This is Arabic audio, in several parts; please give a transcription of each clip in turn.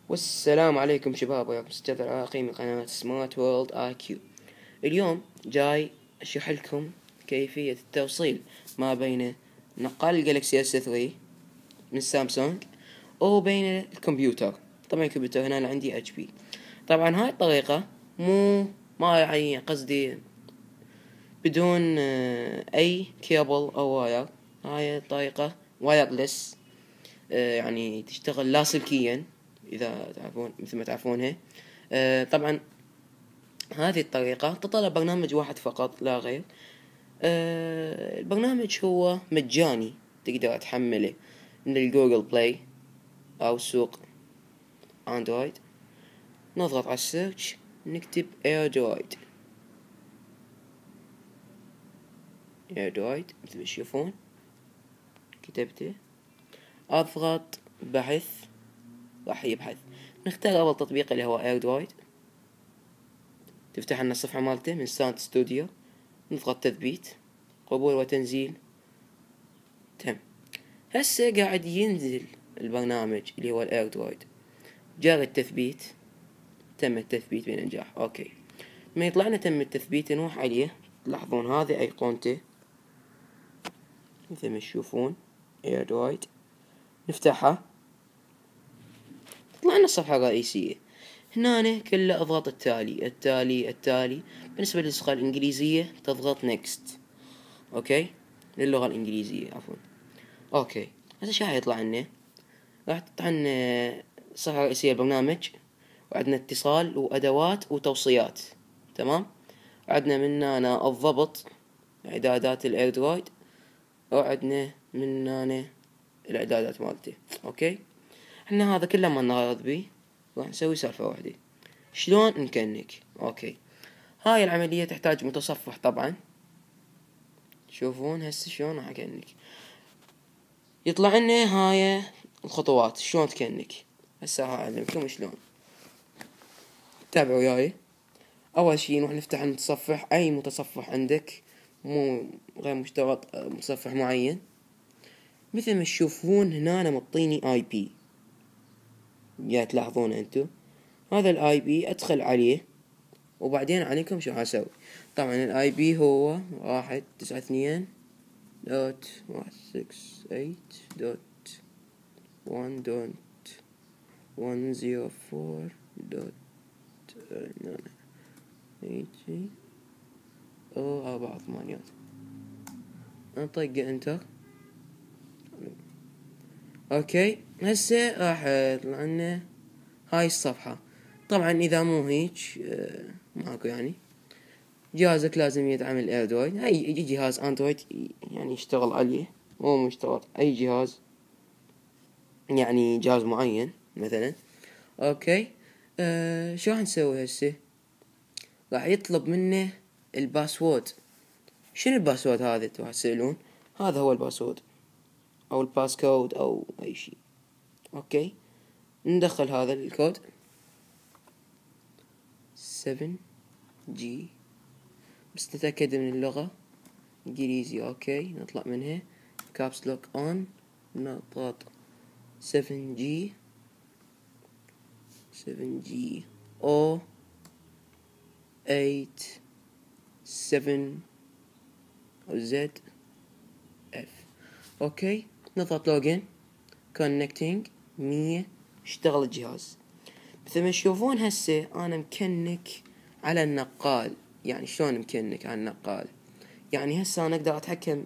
والسلام عليكم شباب، وياكم استاذ العراقي من قناة سمارت وورلد اي كيو. اليوم جاي اشرح لكم كيفية التوصيل ما بين نقال الجالكسي اس 3 من سامسونج وبين الكمبيوتر. طبعا الكمبيوتر هنا عندي اتش بي. طبعا هاي الطريقة ما يعني قصدي بدون اي كيبل او واير. هاي الطريقة وايرلس، يعني تشتغل لاسلكيا إذا تعرفون مثل ما تعرفونها. طبعا هذه الطريقة تتطلب برنامج واحد فقط لا غير. البرنامج هو مجاني، تقدر تحمله من الجوجل بلاي أو سوق أندرويد. نضغط على السيرش، نكتب ايردرويد مثل ما تشوفون كتبته. أضغط بحث، راح يبحث. نختار أول تطبيق اللي هو ايردرويد. تفتح لنا الصفحة مالته من ساوند ستوديو. نضغط تثبيت، قبول وتنزيل. تم. هسه قاعد ينزل البرنامج اللي هو الايردرويد. جاري التثبيت، تم التثبيت بنجاح. اوكي، ما يطلع لنا تم التثبيت نروح عليه. تلاحظون هذه ايقونته مثل ما تشوفون ايردرويد. نفتحها، تطلع لنا الصفحة الرئيسية. هنا كله اضغط التالي. بالنسبة للنسخة الانجليزية تضغط نيكست. اوكي، للغة الانجليزية عفوا. اوكي، هذا شو يطلع لنا؟ راح تطلع لنا الصفحة الرئيسية البرنامج، وعندنا اتصال وادوات وتوصيات. تمام. عندنا من هنا الضبط، اعدادات الايردرويد، وعندنا من هنا الاعدادات مالته. اوكي، احنا هذا كله ما نغرض بيه، راح نسوي سالفة واحدة. شلون نكنك؟ اوكي، هاي العملية تحتاج متصفح. طبعا شوفون هسه شلون راح اكنك. يطلع لنا هاي الخطوات شلون تكنك. هسه اعلمكم شلون. تابعوا وياي. اول شي نروح نفتح المتصفح، اي متصفح عندك، مو غير مشترط متصفح معين. مثل ما تشوفون هنا أنا مطيني اي بي، يا تلاحظون انتو هذا الاي بي. ادخل عليه وبعدين عليكم شو حاسوي. طبعا الاي بي هو 192.168.104.9 او 4 ثمانيات. نطق انتر. اوكي، هسه راح يطلع لنا هاي الصفحة. طبعا اذا مو هيك ماكو يعني. جهازك لازم يدعم الايردرويد. اي جهاز اندرويد يعني يشتغل عليه، مو مشترط اي جهاز، يعني جهاز معين مثلا. اوكي، شو راح نسوي هسه؟ راح يطلب منه الباسورد. شنو الباسورد هذا؟ راح تسألون. هذا هو الباسورد او الباسكود او اي شيء. اوكي، ندخل هذا الكود 7G، بس نتأكد من اللغة انجليزي. اوكي، نطلع منها كابس لوك اون، نضغط 7G O 8 7 Z F. اوكي، نضغط لوجن كونكتينج 100. اشتغل الجهاز مثل ما تشوفون. هسه انا مكنك على النقال. يعني شلون مكنك على النقال؟ يعني هسه انا اقدر اتحكم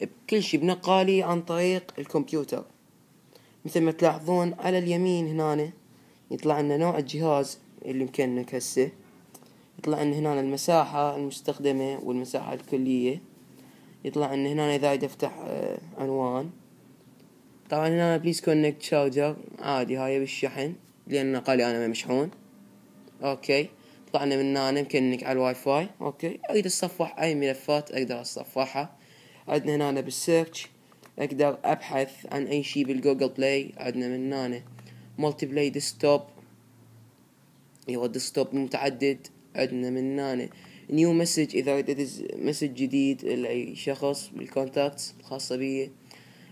بكل شي بنقالي عن طريق الكمبيوتر. مثل ما تلاحظون على اليمين هنا يطلع لنا نوع الجهاز اللي مكنك. هسه يطلع لنا هنا المساحة المستخدمة والمساحة الكلية. يطلع لنا هنا اذا اريد افتح عنوان. طبعا هنا بليز كونكت شارجر، عادي هاي بالشحن لان نقالي انا مشحون. اوكي، طلعنا من هنا مكنك على الواي فاي. اوكي، اريد اتصفح اي ملفات اقدر اتصفحها. عندنا هنا بالسيرش اقدر ابحث عن اي شيء بالجوجل بلاي. عندنا من هنا مالتي بلاي ديسكتوب، هو ديسكتوب متعدد. عندنا من هنا نيو مسج اذا اريد مسج جديد لاي شخص بالكونتاكتس الخاصة بي.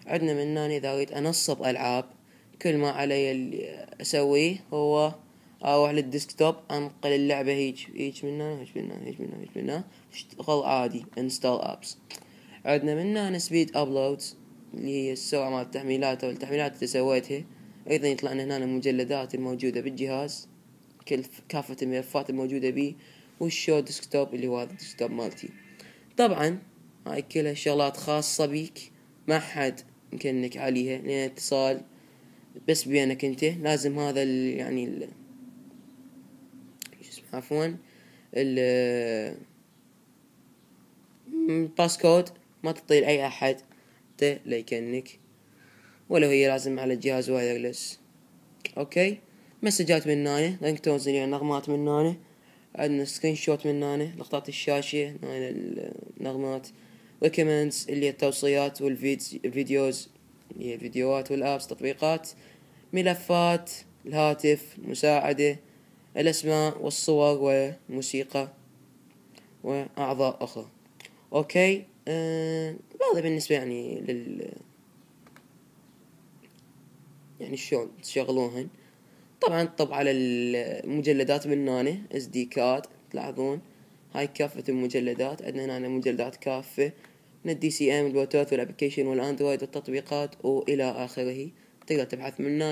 عندنا من هنا اذا اريد انصب العاب كل ما علي اللي اسويه هو اروح للديسكتوب، انقل اللعبة هيج من هنا تشتغل عادي انستال ابس. عندنا من هنا سبيد ابلودز اللي هي السرعة مال التحميلات او التحميلات اللي سويتها. ايضا يطلع لنا هنا المجلدات الموجودة بالجهاز، كافة الملفات الموجودة بيه، والشو ديسكتوب اللي هو هذا الديسكتوب مالتي. طبعا هاي كلها شغلات خاصة بيك، ما حد يمكنك عليها، لان اتصال بس بينك انت. لازم هذا يعني عفوا الباسكود ما تعطيه لأي أحد لا يكنك، ولو هي لازم على الجهاز وايرلس. اوكي، مسجات من هنا، رينجتونز اللي نغمات من هنا، عندنا سكرين شوت من هنا، لقطات الشاشة هنا النغمات، ريكومندز اللي هي التوصيات، والفيديوز اللي هي الفيديوهات والابس تطبيقات، ملفات الهاتف، مساعدة، الاسماء والصور والموسيقى واعضاء اخرى. اوكي، هذا بالنسبة يعني يعني شلون تشغلوهن. طبعا على المجلدات من هنا اس دي كارد، تلاحظون هاي كافة المجلدات. عندنا هنا مجلدات كافة من الدي سي ام، البلوتوث والابلكيشن والاندرويد والتطبيقات والى اخره. تقدر تبحث من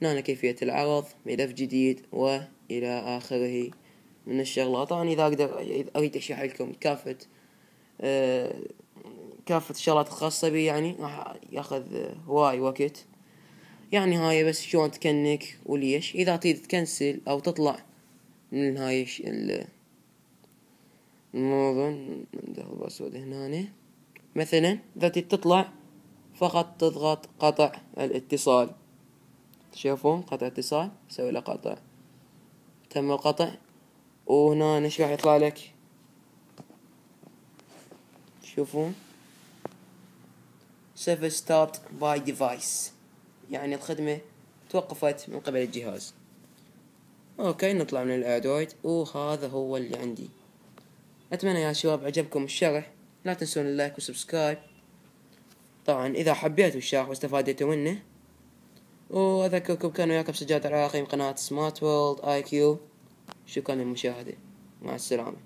هنا كيفية العرض، ملف جديد والى اخره من الشغلات. طبعا اذا اريد اشرح لكم كافة الشغلات الخاصة بي يعني راح ياخذ هواي وقت. يعني هاي بس شلون تكنك وليش. اذا تريد تكنسل او تطلع من هاي الموضوع، ندخل باسورد هنا. مثلا اذا تريد تطلع فقط تضغط قطع الاتصال، تشوفون قطع اتصال، سوي له قطع، تم القطع. وهنا ايش راح يطلع لك؟ تشوفون service stopped by device، يعني الخدمة توقفت من قبل الجهاز. اوكي، نطلع من الاندرويد، وهذا هو اللي عندي. اتمنى يا شباب عجبكم الشرح، لا تنسون اللايك والسبسكرايب طبعا اذا حبيتوا الشرح واستفادتوا منه. واذكركم كان وياكم سجاد العراقي من قناة سمارت وورلد IQ. شكرا للمشاهدة، مع السلامة.